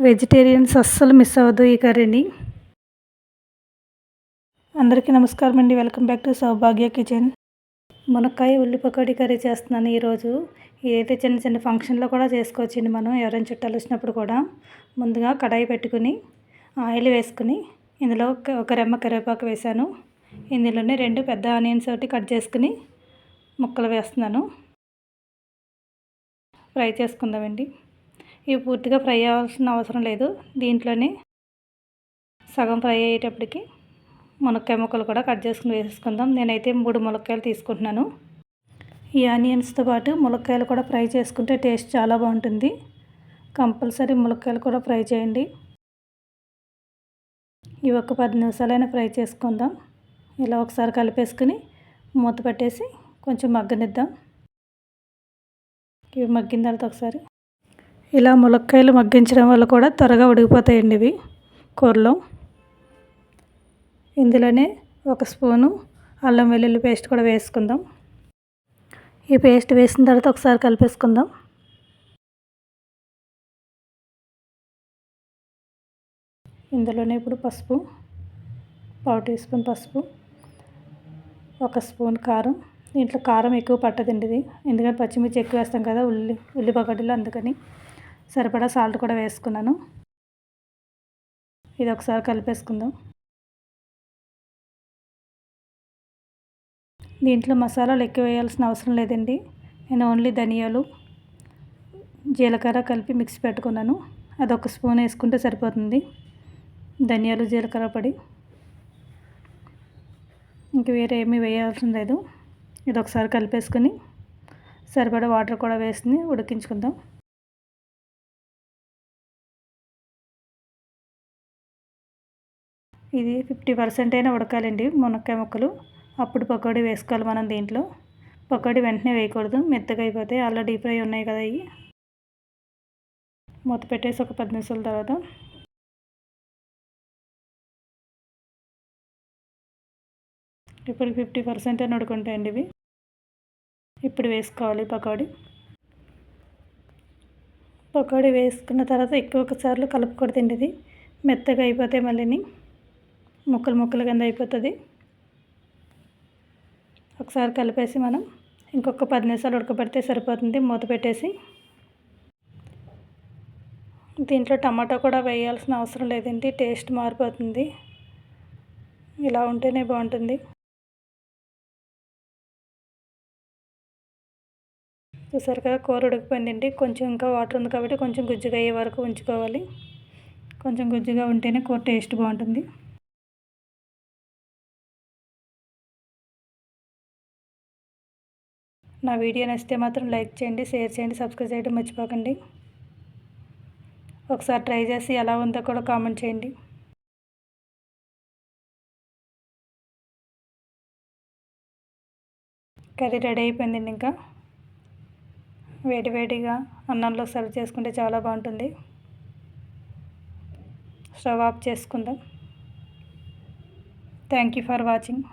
Vegetarians అస్సలు miss అవ్వద్దు ఈ కర్రీని. అందరికీ నమస్కారం అండి. Welcome back to Saubhagya kitchen. మునక్కాయ ఉల్లి పకోడీ కర్రీ చేస్తున్నాను ఈరోజు. ఇదైతే చిన్న చిన్న ఫంక్షన్లో కూడా చేసుకోవచ్చండి. మనం ఎవరైనా చుట్టాలు వచ్చినప్పుడు కూడా ముందుగా కడాయి పెట్టుకుని ఆయిల్ వేసుకుని ఇందులో ఒక రెమ్మ కరివేపాకు వేసాను. ఇందులోనే 2 పెద్ద ఆనియన్స్ ఒకటి కట్ చేసుకుని ముక్కలు వేస్తున్నాను. ఫ్రై చేసుకుందామండి. ఇవి పూర్తిగా ఫ్రై అవ్వాల్సిన అవసరం లేదు. దీంట్లోనే సగం ఫ్రై అయ్యేటప్పటికి మునక్కాయ ముక్కలు కూడా కట్ చేసుకుని వేసుకుందాం. నేనైతే 3 మునక్కాయలు తీసుకుంటున్నాను. ఈ ఆనియన్స్తో పాటు మునక్కాయలు కూడా ఫ్రై చేసుకుంటే టేస్ట్ చాలా బాగుంటుంది. కంపల్సరీ మునక్కాయలు కూడా ఫ్రై చేయండి. ఇవి ఒక 10 నిమిషాలైనా ఫ్రై చేసుకుందాం. ఇలా ఒకసారి కలిపేసుకుని మూత పెట్టేసి కొంచెం మగ్గనిద్దాం. ఇవి మగ్గిన తర్వాత ఒకసారి ఇలా మునక్కాయలు మగ్గించడం వల్ల కూడా త్వరగా ఉడికిపోతాయండి ఇవి కూరలో. ఇందులోనే 1 స్పూను అల్లం వెల్లుల్లి పేస్ట్ కూడా వేసుకుందాం. ఈ పేస్ట్ వేసిన తర్వాత ఒకసారి కలిపేసుకుందాం. ఇందులోనే ఇప్పుడు పసుపు, 1/2 టీ స్పూన్ పసుపు, 1 స్పూన్ కారం. దీంట్లో కారం ఎక్కువ పట్టదండి ఇది, ఎందుకంటే పచ్చిమిర్చి ఎక్కువ వేస్తాం కదా ఉల్లి పకోడీలో, అందుకని సరిపడా సాల్ట్ కూడా వేసుకున్నాను. ఇది ఒకసారి కలిపేసుకుందాం. దీంట్లో మసాలాలు ఎక్కువ వేయాల్సిన అవసరం లేదండి. నేను ఓన్లీ ధనియాలు, జీలకర్ర కలిపి మిక్సీ పెట్టుకున్నాను. అది 1 స్పూన్ వేసుకుంటే సరిపోతుంది. ధనియాలు, జీలకర్ర పొడి, ఇంక వేరే ఏమీ వేయాల్సిన లేదు. ఇది ఒకసారి కలిపేసుకుని సరిపడా వాటర్ కూడా వేసుకుని ఉడికించుకుందాం. ఇది 50% అయినా ఉడకాలండి మునక్కాయ ముక్కలు. అప్పుడు పకోడీ వేసుకోవాలి మనం. దీంట్లో పకోడీ వెంటనే వేయకూడదు, మెత్తగా అయిపోతాయి. ఆల్రెడీ డీప్ ఫ్రై ఉన్నాయి కదా ఇవి. మూత పెట్టేసి ఒక 10 నిమిషాల తర్వాత ఇప్పుడు 50% అయినా ఉడుకుంటాయండి ఇవి. ఇప్పుడు వేసుకోవాలి పకోడీ వేసుకున్న తర్వాత ఒకసారి కలుపుకూడదండి. ఇది మెత్తగా అయిపోతాయి, మళ్ళీ ముక్కలు కింద అయిపోతుంది. ఒకసారి కలిపేసి మనం ఇంకొక 10 నిమిషాలు ఉడకబెడితే సరిపోతుంది. మూత పెట్టేసి దీంట్లో టమాటా కూడా వేయాల్సిన అవసరం లేదండి, టేస్ట్ మారిపోతుంది. ఇలా ఉంటేనే బాగుంటుంది. చూసారు కదా, కూర ఉడికిపోయిందండి. కొంచెం ఇంకా వాటర్ ఉంది కాబట్టి కొంచెం గుజ్జుగా అయ్యే వరకు ఉంచుకోవాలి. కొంచెం గుజ్జుగా ఉంటేనే కూర టేస్ట్ బాగుంటుంది. నా వీడియో నచ్చితే మాత్రం లైక్ చేయండి, షేర్ చేయండి, సబ్స్క్రైబ్ చేయడం మర్చిపోకండి. ఒకసారి ట్రై చేసి ఎలా ఉందో కూడా కామెంట్ చేయండి. కర్రీ రెడీ అయిపోయిందండి. ఇంకా వేడివేడిగా అన్నంలో సర్వ్ చేసుకుంటే చాలా బాగుంటుంది. స్టవ్ ఆఫ్ చేసుకుందాం. Thank you for watching.